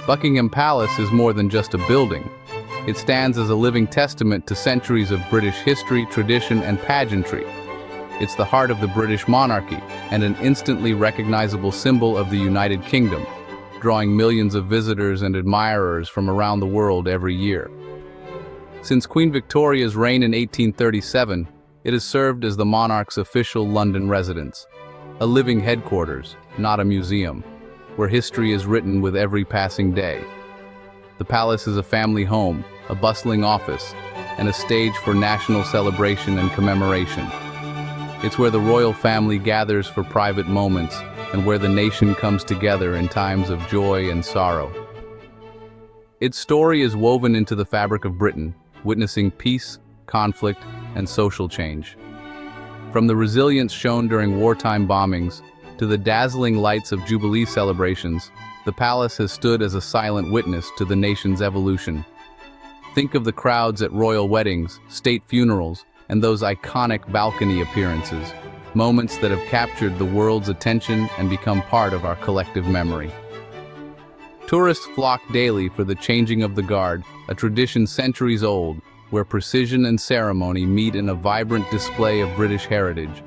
Buckingham Palace is more than just a building. It stands as a living testament to centuries of British history, tradition, and pageantry. It's the heart of the British monarchy and an instantly recognizable symbol of the United Kingdom, drawing millions of visitors and admirers from around the world every year. Since Queen Victoria's reign in 1837, it has served as the monarch's official London residence, a living headquarters, not a museum, where history is written with every passing day. The palace is a family home, a bustling office, and a stage for national celebration and commemoration. It's where the royal family gathers for private moments and where the nation comes together in times of joy and sorrow. Its story is woven into the fabric of Britain, witnessing peace, conflict, and social change. From the resilience shown during wartime bombings to the dazzling lights of Jubilee celebrations, the palace has stood as a silent witness to the nation's evolution. Think of the crowds at royal weddings, state funerals, and those iconic balcony appearances, moments that have captured the world's attention and become part of our collective memory. Tourists flock daily for the changing of the guard, a tradition centuries old, where precision and ceremony meet in a vibrant display of British heritage.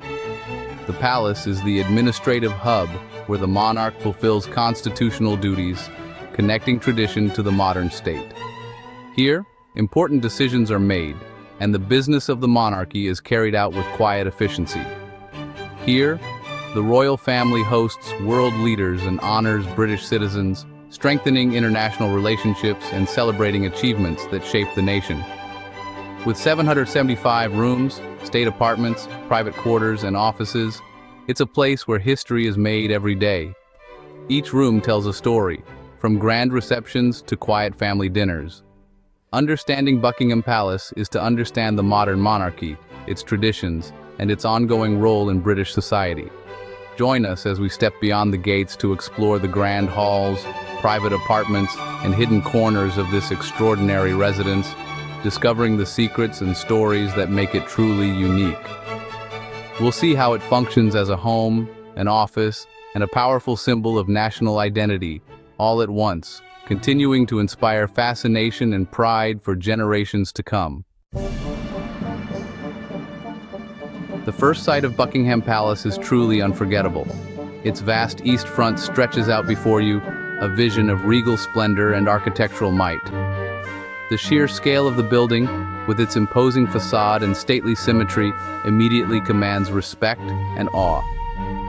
The palace is the administrative hub where the monarch fulfills constitutional duties, connecting tradition to the modern state. Here, important decisions are made, and the business of the monarchy is carried out with quiet efficiency. Here, the royal family hosts world leaders and honors British citizens, strengthening international relationships and celebrating achievements that shape the nation. With 775 rooms, state apartments, private quarters, and offices, it's a place where history is made every day. Each room tells a story, from grand receptions to quiet family dinners. Understanding Buckingham Palace is to understand the modern monarchy, its traditions, and its ongoing role in British society. Join us as we step beyond the gates to explore the grand halls, private apartments, and hidden corners of this extraordinary residence, discovering the secrets and stories that make it truly unique. We'll see how it functions as a home, an office, and a powerful symbol of national identity, all at once, continuing to inspire fascination and pride for generations to come. The first sight of Buckingham Palace is truly unforgettable. Its vast east front stretches out before you, a vision of regal splendor and architectural might. The sheer scale of the building, with its imposing facade and stately symmetry, immediately commands respect and awe.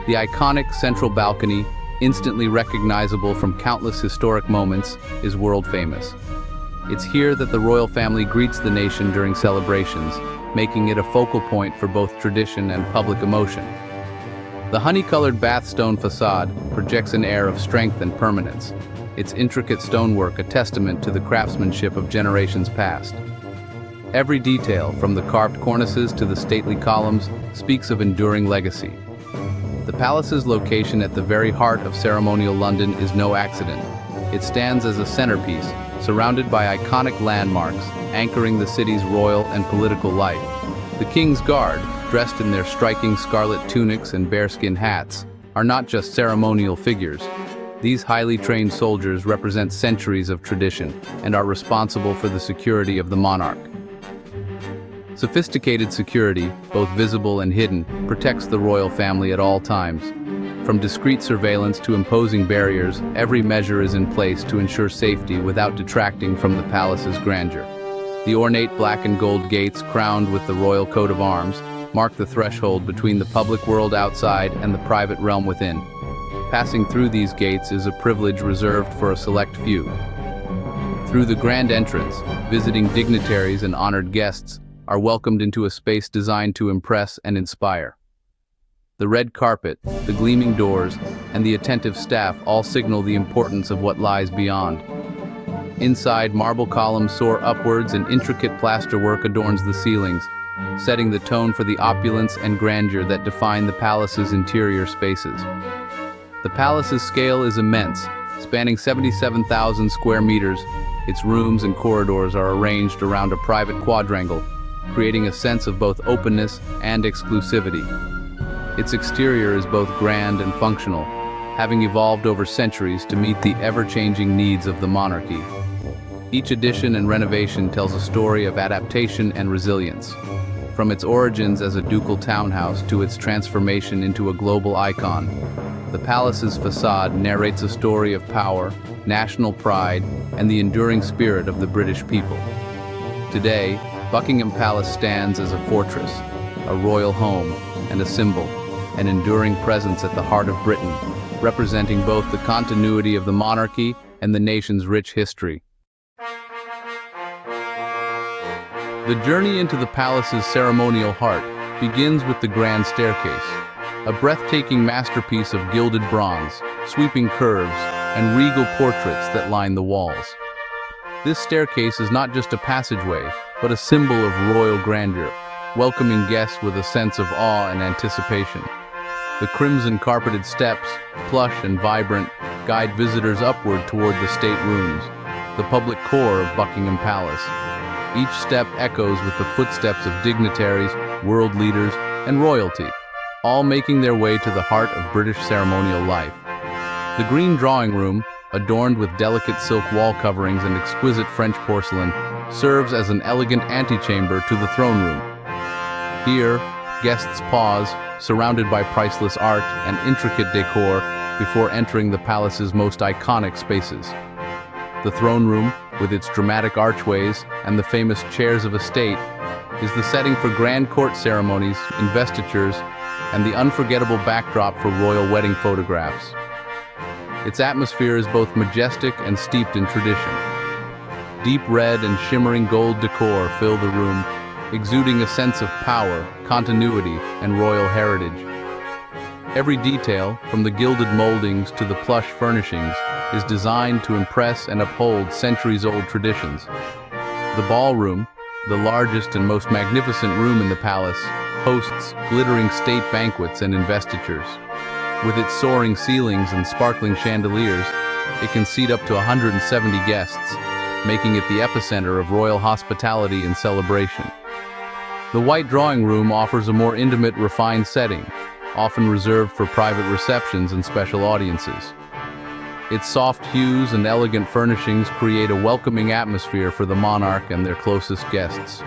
The iconic central balcony, instantly recognizable from countless historic moments, is world famous. It's here that the royal family greets the nation during celebrations, making it a focal point for both tradition and public emotion. The honey-colored bathstone facade projects an air of strength and permanence, its intricate stonework a testament to the craftsmanship of generations past. Every detail, from the carved cornices to the stately columns, speaks of enduring legacy. The palace's location at the very heart of ceremonial London is no accident. It stands as a centerpiece, surrounded by iconic landmarks, anchoring the city's royal and political life. The King's Guard, dressed in their striking scarlet tunics and bearskin hats, are not just ceremonial figures. These highly trained soldiers represent centuries of tradition and are responsible for the security of the monarch. Sophisticated security, both visible and hidden, protects the royal family at all times. From discreet surveillance to imposing barriers, every measure is in place to ensure safety without detracting from the palace's grandeur. The ornate black and gold gates, crowned with the royal coat of arms, mark the threshold between the public world outside and the private realm within. Passing through these gates is a privilege reserved for a select few. Through the grand entrance, visiting dignitaries and honored guests are welcomed into a space designed to impress and inspire. The red carpet, the gleaming doors, and the attentive staff all signal the importance of what lies beyond. Inside, marble columns soar upwards and intricate plasterwork adorns the ceilings, setting the tone for the opulence and grandeur that define the palace's interior spaces. The palace's scale is immense, spanning 77,000 square meters. Its rooms and corridors are arranged around a private quadrangle, creating a sense of both openness and exclusivity. Its exterior is both grand and functional, having evolved over centuries to meet the ever-changing needs of the monarchy. Each addition and renovation tells a story of adaptation and resilience. From its origins as a ducal townhouse to its transformation into a global icon, the palace's facade narrates a story of power, national pride, and the enduring spirit of the British people. Today, Buckingham Palace stands as a fortress, a royal home, and a symbol, an enduring presence at the heart of Britain, representing both the continuity of the monarchy and the nation's rich history. The journey into the palace's ceremonial heart begins with the grand staircase, a breathtaking masterpiece of gilded bronze, sweeping curves, and regal portraits that line the walls. This staircase is not just a passageway, but a symbol of royal grandeur, welcoming guests with a sense of awe and anticipation. The crimson carpeted steps, plush and vibrant, guide visitors upward toward the state rooms, the public core of Buckingham Palace. Each step echoes with the footsteps of dignitaries, world leaders, and royalty, all making their way to the heart of British ceremonial life. The green drawing room, adorned with delicate silk wall coverings and exquisite French porcelain, serves as an elegant antechamber to the throne room. Here, guests pause, surrounded by priceless art and intricate decor, before entering the palace's most iconic spaces. The throne room, with its dramatic archways and the famous chairs of state, is the setting for grand court ceremonies, investitures, and the unforgettable backdrop for royal wedding photographs. Its atmosphere is both majestic and steeped in tradition. Deep red and shimmering gold decor fill the room, exuding a sense of power, continuity, and royal heritage. Every detail, from the gilded moldings to the plush furnishings, is designed to impress and uphold centuries-old traditions. The ballroom, the largest and most magnificent room in the palace, hosts glittering state banquets and investitures. With its soaring ceilings and sparkling chandeliers, it can seat up to 170 guests, making it the epicenter of royal hospitality and celebration. The white drawing room offers a more intimate, refined setting, often reserved for private receptions and special audiences. Its soft hues and elegant furnishings create a welcoming atmosphere for the monarch and their closest guests.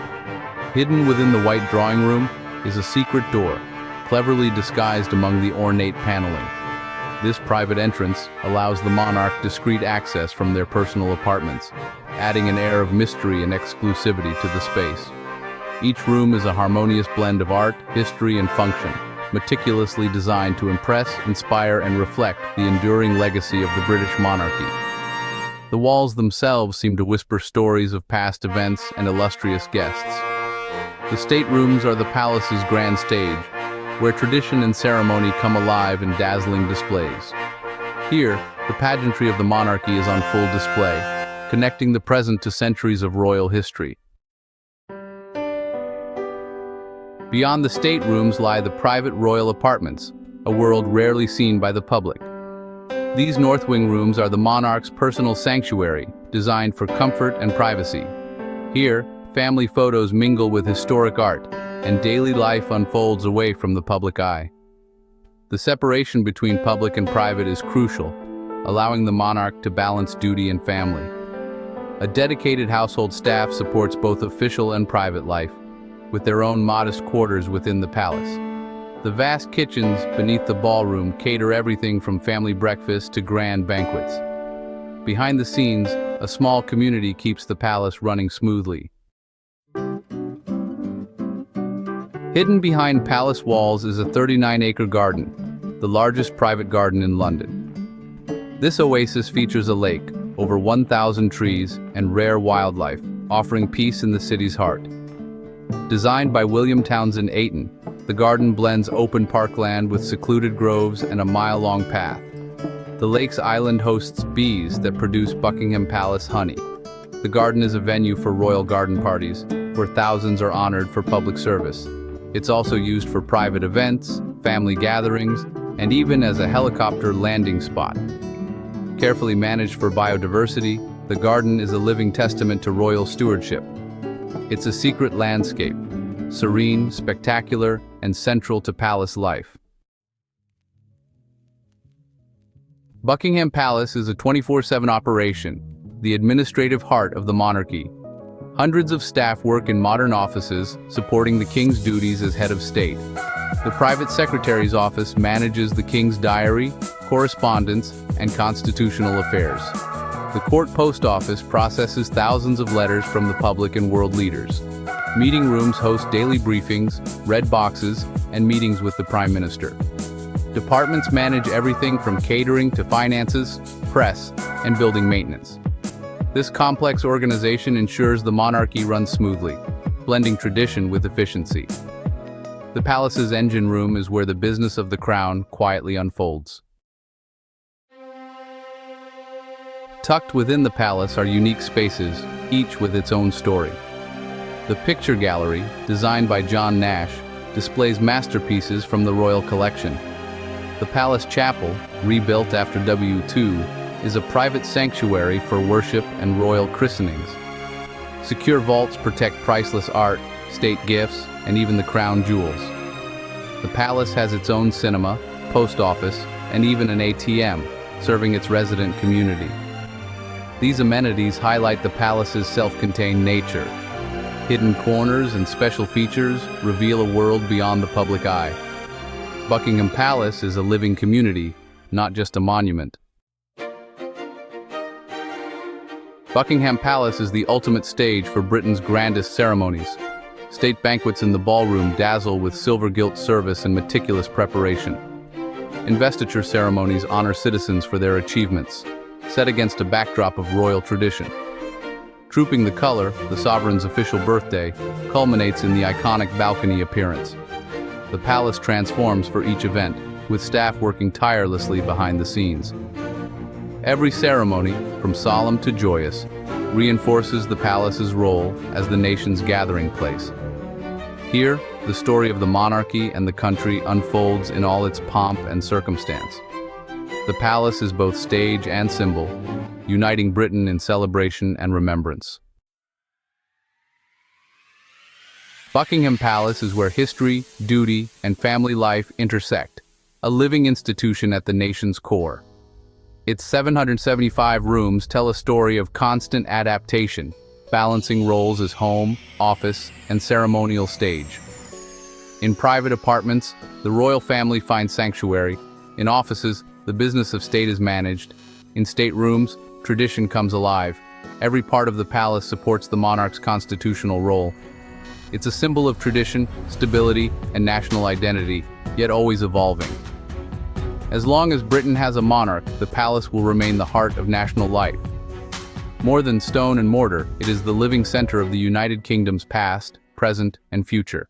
Hidden within the white drawing room is a secret door, cleverly disguised among the ornate paneling. This private entrance allows the monarch discreet access from their personal apartments, adding an air of mystery and exclusivity to the space. Each room is a harmonious blend of art, history, and function, meticulously designed to impress, inspire, and reflect the enduring legacy of the British monarchy. The walls themselves seem to whisper stories of past events and illustrious guests. The staterooms are the palace's grand stage, where tradition and ceremony come alive in dazzling displays. Here, the pageantry of the monarchy is on full display, connecting the present to centuries of royal history. Beyond the staterooms lie the private royal apartments, a world rarely seen by the public. These north wing rooms are the monarch's personal sanctuary, designed for comfort and privacy. Here, family photos mingle with historic art, and daily life unfolds away from the public eye. The separation between public and private is crucial, allowing the monarch to balance duty and family. A dedicated household staff supports both official and private life, with their own modest quarters within the palace. The vast kitchens beneath the ballroom cater everything from family breakfasts to grand banquets. Behind the scenes, a small community keeps the palace running smoothly. Hidden behind palace walls is a 39-acre garden, the largest private garden in London. This oasis features a lake, over 1,000 trees, and rare wildlife, offering peace in the city's heart. Designed by William Townsend Ayton, the garden blends open parkland with secluded groves and a mile-long path. The lake's island hosts bees that produce Buckingham Palace honey. The garden is a venue for royal garden parties, where thousands are honored for public service. It's also used for private events, family gatherings, and even as a helicopter landing spot. Carefully managed for biodiversity, the garden is a living testament to royal stewardship. It's a secret landscape, serene, spectacular, and central to palace life. Buckingham Palace is a 24/7 operation, the administrative heart of the monarchy. Hundreds of staff work in modern offices, supporting the King's duties as head of state. The private secretary's office manages the King's diary, correspondence, and constitutional affairs. The court post office processes thousands of letters from the public and world leaders. Meeting rooms host daily briefings, red boxes, and meetings with the Prime Minister. Departments manage everything from catering to finances, press, and building maintenance. This complex organization ensures the monarchy runs smoothly, blending tradition with efficiency. The palace's engine room is where the business of the crown quietly unfolds. Tucked within the palace are unique spaces, each with its own story. The picture gallery, designed by John Nash, displays masterpieces from the royal collection. The palace chapel, rebuilt after W2, is a private sanctuary for worship and royal christenings. Secure vaults protect priceless art, state gifts, and even the crown jewels. The palace has its own cinema, post office, and even an ATM, serving its resident community. These amenities highlight the palace's self-contained nature. Hidden corners and special features reveal a world beyond the public eye. Buckingham Palace is a living community, not just a monument. Buckingham Palace is the ultimate stage for Britain's grandest ceremonies. State banquets in the ballroom dazzle with silver-gilt service and meticulous preparation. Investiture ceremonies honor citizens for their achievements, set against a backdrop of royal tradition. Trooping the Colour, the sovereign's official birthday, culminates in the iconic balcony appearance. The palace transforms for each event, with staff working tirelessly behind the scenes. Every ceremony, from solemn to joyous, reinforces the palace's role as the nation's gathering place. Here, the story of the monarchy and the country unfolds in all its pomp and circumstance. The palace is both stage and symbol, uniting Britain in celebration and remembrance. Buckingham Palace is where history, duty, and family life intersect, a living institution at the nation's core. Its 775 rooms tell a story of constant adaptation, balancing roles as home, office, and ceremonial stage. In private apartments, the royal family finds sanctuary. In offices, the business of state is managed. In staterooms, tradition comes alive. Every part of the palace supports the monarch's constitutional role. It's a symbol of tradition, stability, and national identity, yet always evolving. As long as Britain has a monarch, the palace will remain the heart of national life. More than stone and mortar, it is the living center of the United Kingdom's past, present, and future.